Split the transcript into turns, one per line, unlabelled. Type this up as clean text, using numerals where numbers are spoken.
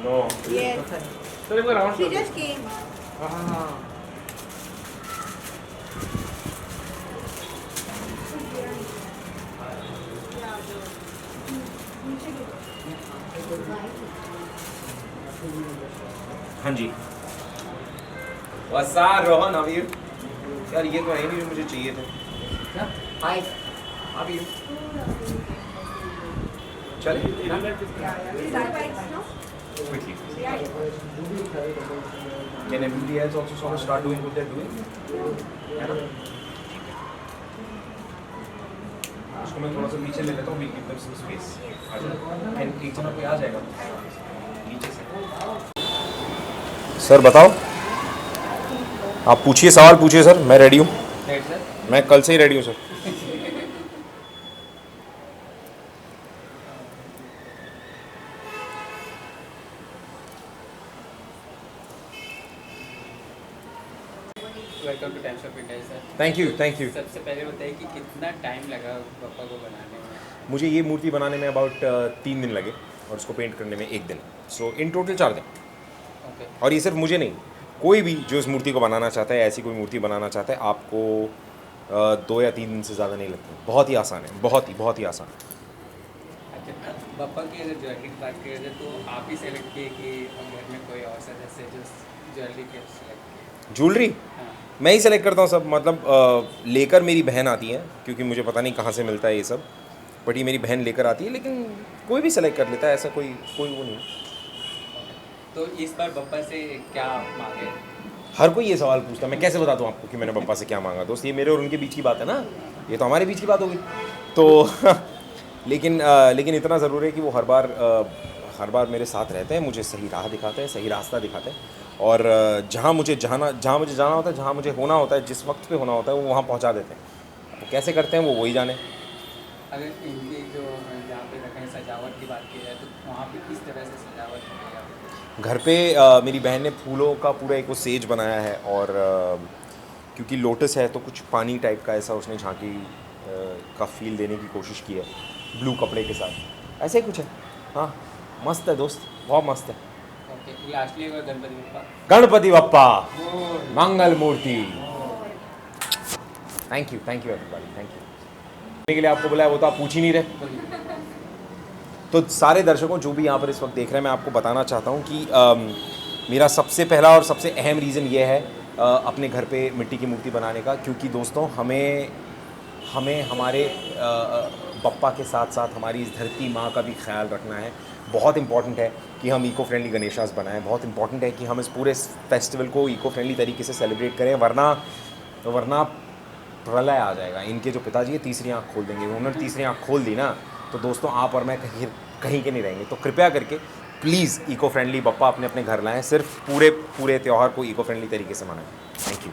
No.
Yes.
Sir, एक बार round
She
कर दो।
just came.
हाँ। हाँ जी। वसार रोहन how are you? यार ये तो है नहीं जो मुझे चाहिए थे।
Hi. How are you?
चले?
Is that bites, no?
Quickly.
Yeah.
Can everybody else also sort of start doing what they're doing? है ना? उसको मैं थोड़ा सा पीछे ले लेता हूँ, we'll give them some space. आ जाओ। And एक जना कोई आ जाएगा नीचे से। सर बताओ। आप पूछिए, सवाल पूछिए सर, मैं रेडी हूँ। मैं कल से ही रेडी हूँ sir.
Welcome two times of India sir.
Thank you, thank you.
सबसे पहले बताइए कि कितना टाइम लगा पापा को बनाने में?
मुझे ये मूर्ति बनाने में अबाउट 3 दिन लगे और उसको पेंट करने में 1 दिन। सो इन टोटल 4 दिन।
ओके।
और ये सिर्फ मुझे नहीं, कोई भी जो इस मूर्ति को बनाना चाहता है, ऐसी कोई मूर्ति बनाना चाहता है, आपको 2 या 3 दिन से ज़्यादा नहीं लगता। बहुत ही आसान है, बहुत ही आसान है।
अच्छा, पापा की अगर ज्वेलरी की बात करें तो आप ही सेलेक्ट किए कि घर में कोई और सदस्य जो ज्वेलरी के सेलेक्ट किए?
ज्वेलरी
हाँ।
मैं ही सेलेक्ट करता हूँ सब, मतलब लेकर मेरी बहन आती है, क्योंकि मुझे पता नहीं कहाँ से मिलता है ये सब, बट ये मेरी बहन लेकर आती है, लेकिन कोई भी सेलेक्ट कर लेता है, ऐसा कोई वो नहीं।
तो इस बार पापा से क्या मांगे?
हर कोई ये सवाल पूछता है, मैं कैसे बता दूँ आपको कि मैंने पापा से क्या मांगा? दोस्त, ये मेरे और उनके बीच की बात है ना, ये तो हमारे बीच की बात होगी। तो लेकिन इतना ज़रूर है कि वो हर बार मेरे साथ रहते हैं, मुझे सही राह दिखाते हैं, सही रास्ता दिखाते हैं, और जहाँ मुझे जाना होता है, जहाँ मुझे होना होता है, जिस वक्त पे होना होता है, वो वहाँ पहुँचा देते हैं। वो कैसे करते हैं वो वही जाने।
अगर इनकी जो जहाँ पे रखें सजावट की बात की जाए तो वहाँ पे किस तरह से सजावट करेगा?
घर पे मेरी बहन ने फूलों का पूरा एक वो सेज बनाया है, और क्योंकि लोटस है तो कुछ पानी टाइप का ऐसा उसने झांकी का फील देने की कोशिश की है, ब्लू कपड़े के साथ, ऐसे ही कुछ है। हाँ, मस्त है दोस्त, बहुत मस्त है।
ओके, लास्टली एक बार
गणपति बप्पा मंगल मूर्ति। Thank you everybody, thank you. के लिए आपको बुलाया वो तो आप पूछ ही नहीं रहे। तो सारे दर्शकों जो भी यहाँ पर इस वक्त देख रहे हैं, मैं आपको बताना चाहता हूँ कि मेरा सबसे पहला और सबसे अहम रीज़न ये है अपने घर पे मिट्टी की मूर्ति बनाने का, क्योंकि दोस्तों हमें हमारे बप्पा के साथ साथ हमारी इस धरती माँ का भी ख्याल रखना है। बहुत इंपॉर्टेंट है कि हम इको फ्रेंडली गणेशास बनाएं, बहुत इंपॉर्टेंट है कि हम इस पूरे फेस्टिवल को इको फ्रेंडली तरीके से सेलिब्रेट करें, वरना प्रलय आ जाएगा। इनके जो पिताजी है तीसरी आँख खोल देंगे, उन्होंने तीसरी आँख खोल दी ना, तो दोस्तों आप और मैं कहीं के नहीं रहेंगे। तो कृपया करके प्लीज़ इको फ्रेंडली बप्पा अपने घर लाएं, सिर्फ पूरे त्यौहार को इको फ्रेंडली तरीके से मनाएं। Thank you.